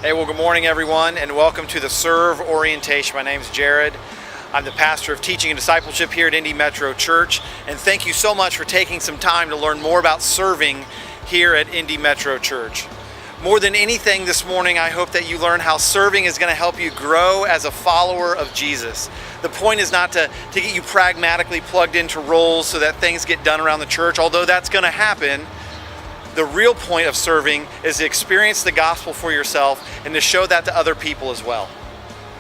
Hey, well, good morning, everyone, and welcome to the Serve Orientation. My name is Jared. I'm the pastor of teaching and discipleship here at Indy Metro Church, and thank you so much for taking some time to learn more about serving here at Indy Metro Church. More than anything this morning, I hope that you learn how serving is going to help you grow as a follower of Jesus. The point is not to get you pragmatically plugged into roles so that things get done around the church, although that's going to happen. The real point of serving is to experience the gospel for yourself and to show that to other people as well.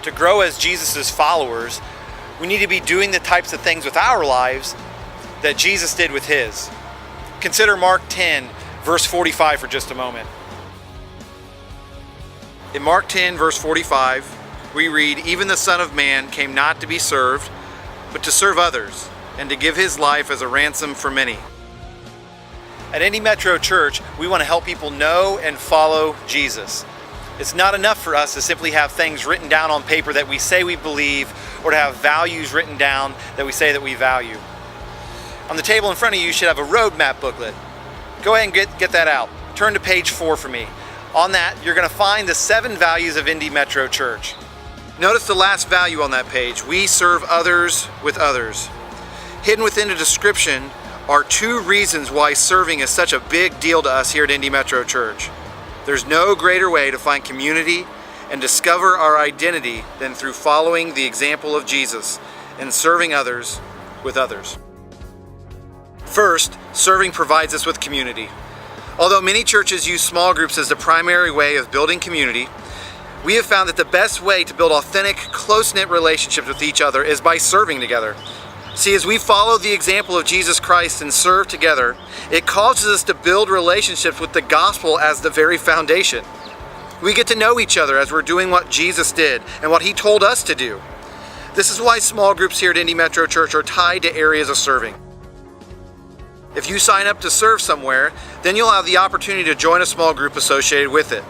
To grow as Jesus' followers, we need to be doing the types of things with our lives that Jesus did with his. Consider Mark 10, verse 45 for just a moment. In Mark 10, verse 45, we read, "Even the Son of Man came not to be served, but to serve others, and to give his life as a ransom for many." At Indy Metro Church, we want to help people know and follow Jesus. It's not enough for us to simply have things written down on paper that we say we believe, or to have values written down that we say that we value. On the table in front of you should have a roadmap booklet. Go ahead and get that out. Turn to page 4 for me. On that, you're going to find the 7 values of Indy Metro Church. Notice the last value on that page. We serve others with others. Hidden within the description are 2 reasons why serving is such a big deal to us here at Indy Metro Church. There's no greater way to find community and discover our identity than through following the example of Jesus and serving others with others. First, serving provides us with community. Although many churches use small groups as the primary way of building community, we have found that the best way to build authentic, close-knit relationships with each other is by serving together. See, as we follow the example of Jesus Christ and serve together, it causes us to build relationships with the gospel as the very foundation. We get to know each other as we're doing what Jesus did and what he told us to do. This is why small groups here at Indy Metro Church are tied to areas of serving. If you sign up to serve somewhere, then you'll have the opportunity to join a small group associated with it.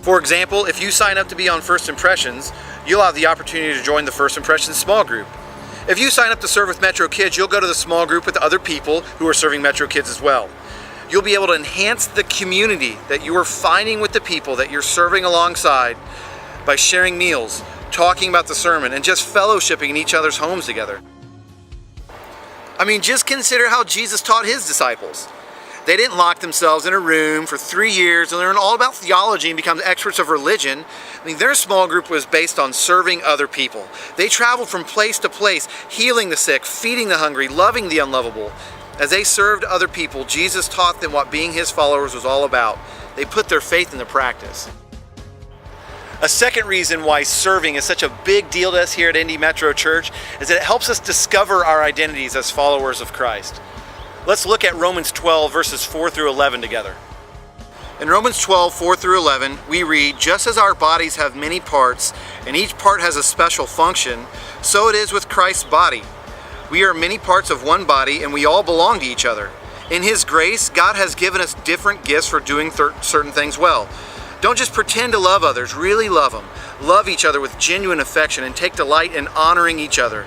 For example, if you sign up to be on First Impressions, you'll have the opportunity to join the First Impressions small group. If you sign up to serve with Metro Kids, you'll go to the small group with other people who are serving Metro Kids as well. You'll be able to enhance the community that you are finding with the people that you're serving alongside by sharing meals, talking about the sermon, and just fellowshipping in each other's homes together. I mean, just consider how Jesus taught his disciples. They didn't lock themselves in a room for 3 years and learn all about theology and become experts of religion. I mean, their small group was based on serving other people. They traveled from place to place, healing the sick, feeding the hungry, loving the unlovable. As they served other people, Jesus taught them what being his followers was all about. They put their faith into practice. A second reason why serving is such a big deal to us here at Indy Metro Church is that it helps us discover our identities as followers of Christ. Let's look at Romans 12, verses 4 through 11 together. In Romans 12, 4 through 11, we read, "Just as our bodies have many parts, and each part has a special function, so it is with Christ's body. We are many parts of one body, and we all belong to each other. In his grace, God has given us different gifts for doing certain things well. Don't just pretend to love others, really love them. Love each other with genuine affection, and take delight in honoring each other.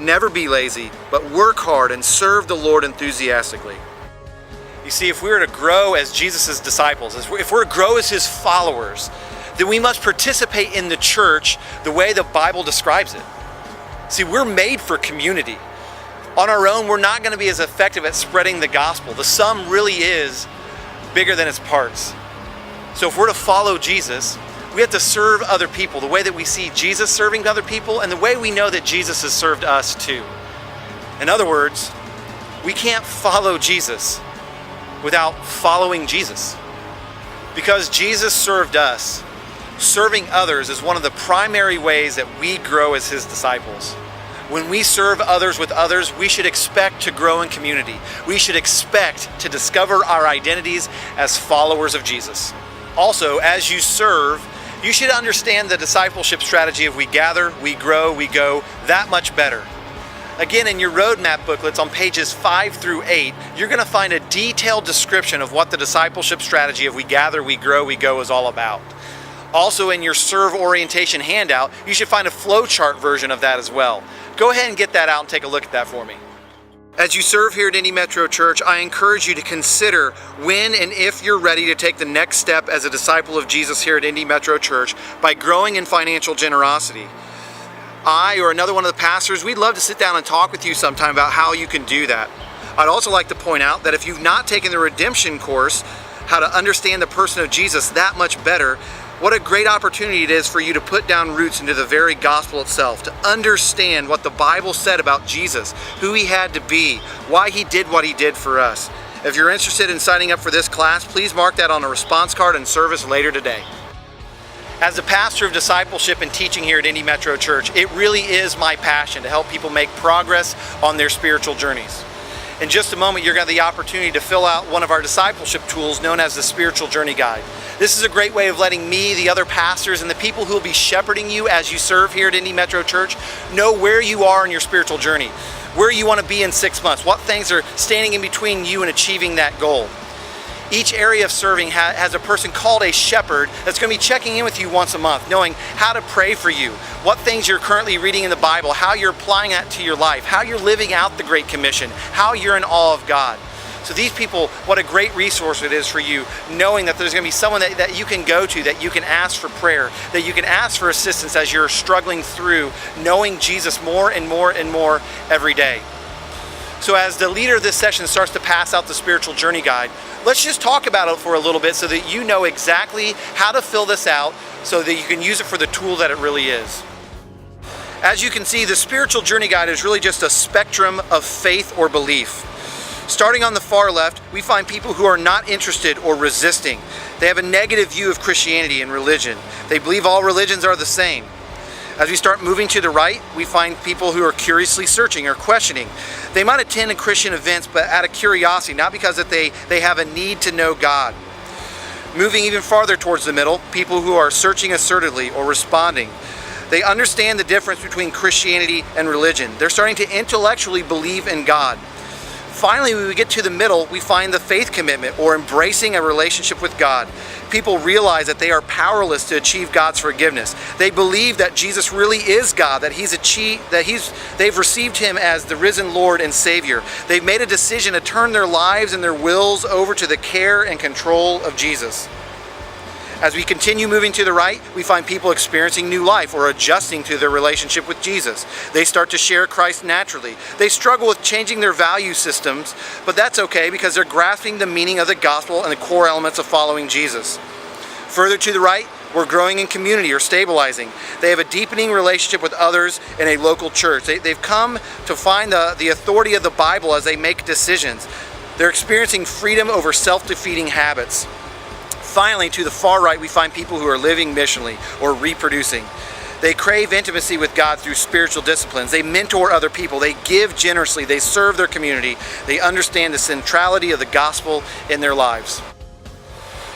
Never be lazy, but work hard and serve the Lord enthusiastically." You see, if we are to grow as Jesus' disciples, if we're to grow as his followers, then we must participate in the church the way the Bible describes it. See, we're made for community. On our own, we're not going to be as effective at spreading the gospel. The sum really is bigger than its parts. So if we're to follow Jesus, we have to serve other people the way that we see Jesus serving other people and the way we know that Jesus has served us too. In other words, we can't follow Jesus without following Jesus. Because Jesus served us, serving others is one of the primary ways that we grow as his disciples. When we serve others with others, we should expect to grow in community. We should expect to discover our identities as followers of Jesus. Also, as you serve, you should understand the discipleship strategy of we gather, we grow, we go that much better. Again, in your roadmap booklets on pages 5 through 8, you're going to find a detailed description of what the discipleship strategy of we gather, we grow, we go is all about. Also, in your serve orientation handout, you should find a flowchart version of that as well. Go ahead and get that out and take a look at that for me. As you serve here at Indy Metro Church, I encourage you to consider when and if you're ready to take the next step as a disciple of Jesus here at Indy Metro Church by growing in financial generosity. I or another one of the pastors, we'd love to sit down and talk with you sometime about how you can do that. I'd also like to point out that if you've not taken the redemption course, how to understand the person of Jesus that much better, what a great opportunity it is for you to put down roots into the very gospel itself, to understand what the Bible said about Jesus, who he had to be, why he did what he did for us. If you're interested in signing up for this class, please mark that on a response card in service later today. As the pastor of discipleship and teaching here at Indy Metro Church, it really is my passion to help people make progress on their spiritual journeys. In just a moment, you're going to have the opportunity to fill out one of our discipleship tools known as the Spiritual Journey Guide. This is a great way of letting me, the other pastors, and the people who will be shepherding you as you serve here at Indy Metro Church know where you are in your spiritual journey, where you want to be in 6 months, what things are standing in between you and achieving that goal. Each area of serving has a person called a shepherd that's going to be checking in with you once a month, knowing how to pray for you, what things you're currently reading in the Bible, how you're applying that to your life, how you're living out the Great Commission, how you're in awe of God. So these people, what a great resource it is for you, knowing that there's going to be someone that you can go to, that you can ask for prayer, that you can ask for assistance as you're struggling through knowing Jesus more and more and more every day. So as the leader of this session starts to pass out the Spiritual Journey Guide, let's just talk about it for a little bit so that you know exactly how to fill this out so that you can use it for the tool that it really is. As you can see, the Spiritual Journey Guide is really just a spectrum of faith or belief. Starting on the far left, we find people who are not interested or resisting. They have a negative view of Christianity and religion. They believe all religions are the same. As we start moving to the right, we find people who are curiously searching or questioning. They might attend Christian events, but out of curiosity, not because that they have a need to know God. Moving even farther towards the middle, people who are searching assertively or responding. They understand the difference between Christianity and religion. They're starting to intellectually believe in God. Finally, when we get to the middle, we find the faith commitment or embracing a relationship with God. People realize that they are powerless to achieve God's forgiveness. They believe that Jesus really is God, that they've received him as the risen Lord and Savior. They've made a decision to turn their lives and their wills over to the care and control of Jesus. As we continue moving to the right, we find people experiencing new life or adjusting to their relationship with Jesus. They start to share Christ naturally. They struggle with changing their value systems, but that's okay because they're grasping the meaning of the gospel and the core elements of following Jesus. Further to the right, we're growing in community or stabilizing. They have a deepening relationship with others in a local church. They've come to find the authority of the Bible as they make decisions. They're experiencing freedom over self-defeating habits. Finally, to the far right, we find people who are living missionally or reproducing. They crave intimacy with God through spiritual disciplines. They mentor other people. They give generously. They serve their community. They understand the centrality of the gospel in their lives.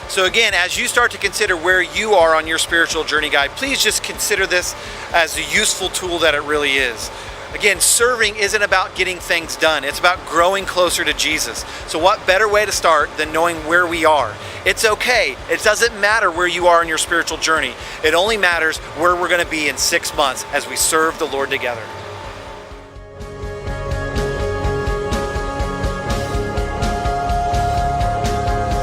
So again, as you start to consider where you are on your spiritual journey guide, please just consider this as the useful tool that it really is. Again, serving isn't about getting things done. It's about growing closer to Jesus. So what better way to start than knowing where we are? It's okay. It doesn't matter where you are in your spiritual journey. It only matters where we're going to be in 6 months as we serve the Lord together.